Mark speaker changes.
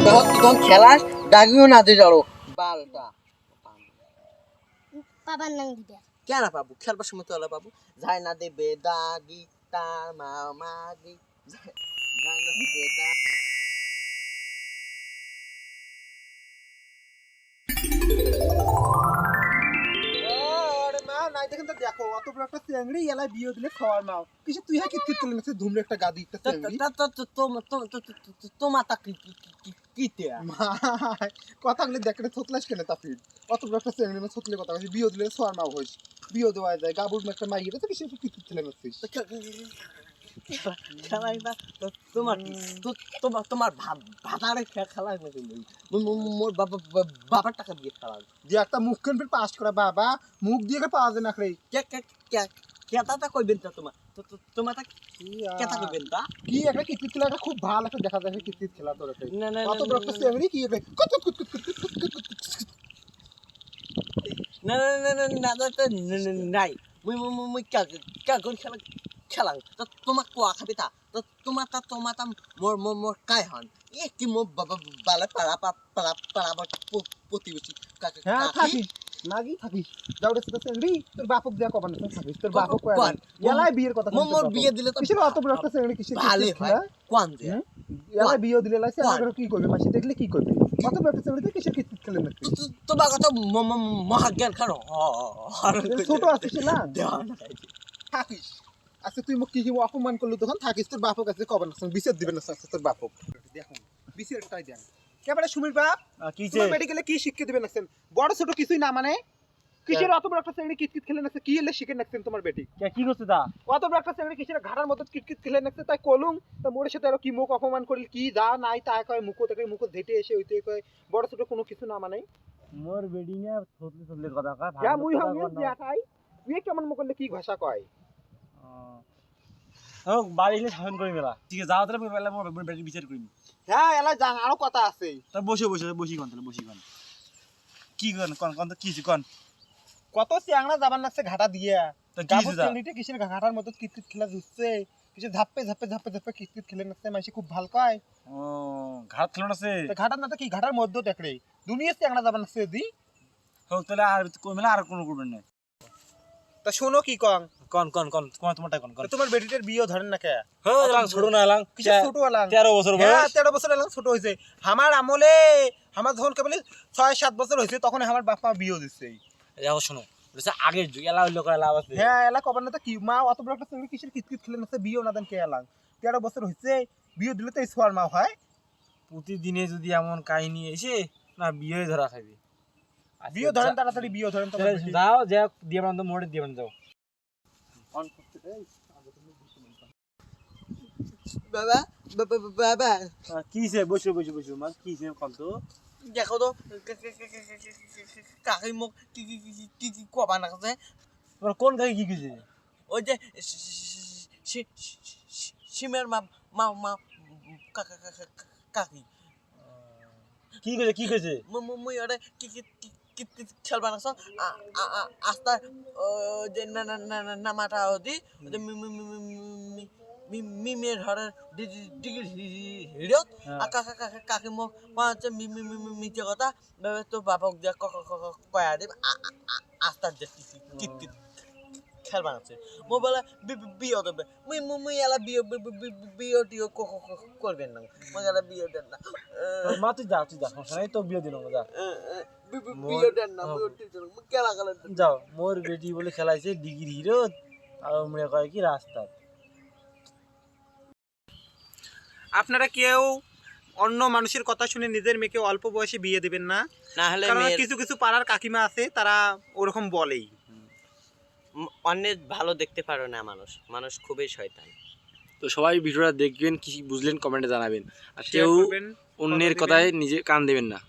Speaker 1: তখন খেলাস ডাকিও না দিয়ে যাও বালটা
Speaker 2: পাবার নাম দিবে
Speaker 1: কেন পাবো খেলবার সময় তো হলে পাবো যাই না দেবে দাগি তার মাগি যাই না দেবে দা
Speaker 3: দেখো অত বড় একটা চিংড়ি এলাই বিয়ে দিলে খাওয়ার নাও কিছু তুই হ্যাঁ কিট করলে না ধুমরে একটা গাদি একটা চিংড়ি
Speaker 1: তোমার তা কিতে
Speaker 3: কথাগুলি দেখে থতলাস কেন তাফির অত বড় একটা চিংড়ি না থতলে কথা কইছি বিয়ে দিলে খাওয়ার নাও হইস বিয়ে দেওয়া যায় গাবুর একটা মাইয়ে তো কিছু কিট করলে না
Speaker 1: খেলাই না তোমার ভাতারে খেলাই না মোর বাবার টাকা দিয়ে খেলা
Speaker 3: যে একটা মুখ কেন পাস করা বাবা মুখ দিয়ে পাওয়া যায় না রে
Speaker 1: কেতাটা কইবেন তা তোমার কেতা কইবেন তা
Speaker 3: কি একটা কিট খেলাটা খুব ভালো একটা দেখা যায় কিট খেলা তোর
Speaker 1: না না
Speaker 3: অত বড় একটা চিংড়ি কি কুত কুত কুত কুত
Speaker 1: না না না না নাই মুই কোন খেলা তো তোমাক কোয়া খাবি তা তো তোমার মোর কাই হন এ কি মোর বাবা বালে পাড়া প্রতিবেশী
Speaker 3: হ্যাঁ থাকিস নাগি থাকিস যাওরে সেটা চিংড়ি তোর বাপক দিয়া কবান থাকিস তোর বাপক কয় এলাই বিয়ের কথা
Speaker 1: মোর বিয়ে দিলে তো
Speaker 3: কিসের অত বড় একটা চিংড়ি কিসের
Speaker 1: ভালো হয় কোন যে
Speaker 3: এলাই বিয়ে দিলে লাইছে আগের কি করবে মাসি দেখলে কি করবে অত বড় একটা চিংড়ি কিসের কিট খেলে না
Speaker 1: তোমার কথা মহাজ্ঞান খানো
Speaker 3: ছোট আছিস না
Speaker 1: দেওয়া না
Speaker 3: থাকিস আচ্ছা তুই মোক কি কি অপমান করলি তখন থাকিস তোর বাপক কাছে কবেন না বিচার দিবেন না তোর বাপক দেখুন বিচারটাই দেন কেবারে সুমির বাপ
Speaker 4: কিছে
Speaker 3: মেডিকেলে কি শিক্ষা দিবেন নাছেন বড় ছোট কিছুই না মানে কিসের অত বড় একটা চিংড়ি কিটকিট খেলে নাছে কি এলে শিখে নাছেন তোমার বেটি
Speaker 4: কি করছে তা
Speaker 3: অত বড় একটা চিংড়ি কিসের ঘাড়ার মতো কিটকিট খেলে নাছে তাই কলুম তা মোর সাথে আর কি মুখ অপমান করলি কি যা নাই তা কয় মুখ থেকে মুখ ধেটে এসে হইতে কয় বড় ছোট কোনো কিছু না মানে
Speaker 4: মোর বেডিং এ থতলে থতলে কথা কয়
Speaker 3: যা মুই হাম দেখাই তুই কেমন মুখ করলে কি ভাষা কয়
Speaker 4: হোক বাড়িলে শাসন করি মেলা ঠিক আছে যাও তাহলে পেলে মোর বেডি বিচার করিম
Speaker 3: হ্যাঁ এলা জান আরো কথা আছে
Speaker 4: তা বসে কোন তাহলে বসি কোন কি কোন তো কি কোন
Speaker 3: কত চিংড়া যাবার লাগছে ঘাটা দিয়া
Speaker 4: তো কি
Speaker 3: গাবুর
Speaker 4: হইছে
Speaker 3: চিংড়িটা কিসের ঘাটার মতো কিটকিট খেলা জুচ্ছে কিছু ধাপ্পে কিটকিট খেলে নাছে মাইসে খুব ভাল কয়
Speaker 4: ও ঘাট খেলন আছে
Speaker 3: তো ঘাটার না তো কি ঘাটার মধ্যে দেখরে দুনিয়া চিংড়া যাবার লাগছে দি
Speaker 4: হোক তাহলে আর কোন মেলা আর কোন করবেন না
Speaker 3: তা শোনো কি কং
Speaker 4: কোন তোমারটা কোন
Speaker 3: তোমার বেটিটার বিয়ে ধরেন না কে
Speaker 4: হ্যাঁ লাং ছোট না লাং
Speaker 3: কিছু ছোট আলাং
Speaker 4: 13 বছর
Speaker 3: হ্যাঁ
Speaker 4: বয়স
Speaker 3: 13 বছর আলাং ছোট হইছে আমার আমলে আমার যখন কেবল 6-7 বছর হইছে তখন আমার বাবা বিয়ে দিছে
Speaker 4: যাও শোনো বলছে আগের যুগ এলা হইলো করে লাভ আছে
Speaker 3: হ্যাঁ এলা কবার না তো কি মা অত বড় একটা চিংড়ি কিসের কিটকিট খেলে নাছে বিয়ে না দেন কে আলাং 13 বছর হইছে বিয়ে দিলে তো সোয়ার মা হয়
Speaker 4: প্রতিদিনে যদি এমন কাহিনী এসে না বিয়ে ধরা খাবি
Speaker 3: বিয়ে ধরেন তাড়াতাড়ি বিয়ে ধরেন তো
Speaker 4: যাও যা দিয়ে বান্ধব মোড়ে দিয়ে বান্ধব
Speaker 1: বাবা বাবা
Speaker 4: কিছে বসে মা কিছে কল তো
Speaker 1: দেখো তো কাকি মোক কি কবা না কাছে
Speaker 4: তোমার কোন কাকি কি কিছে
Speaker 1: ওই যে সিমের মা কাকি
Speaker 4: কি কইছে
Speaker 1: মুই ওরে কি খেলবা না আস্তা যে না মাটা ওদি মিমের হরের ডিগ্রি হিড়ত কাকি মোক পাঁচে মিথ্যে কথা তো বাপক দিয়া কয়া দেব আস্তার যে কিট খেলবা আছে মই বলে বিয়ে দেবে মুই এলা বিয়ে টিও করবেন না মই এলা বিয়ে দেন না
Speaker 4: মা তুই যা সমস্যা নাই তো বিয়ে দিন যা
Speaker 1: বিয়ে দেন না মুই কেলা গেল
Speaker 4: যাও মোর বেটি বলে খেলাইছে ডিগ্রি হিরো আর মনে কয় কি রাস্তা
Speaker 3: আপনারা কেউ অন্য মানুষের কথা শুনে নিজের মেয়েকে অল্প বয়সে বিয়ে দিবেন না
Speaker 1: না হলে
Speaker 3: কিছু কিছু পাড়ার কাকিমা আছে তারা ওরকম বলেই
Speaker 1: অন্যের ভালো দেখতে পারো না মানুষ খুবই শয়তান
Speaker 5: তো সবাই ভিডিওটা দেখবেন কি বুঝলেন কমেন্টে জানাবেন আর কেউ অন্যের কথায় নিজে কান দেবেন না।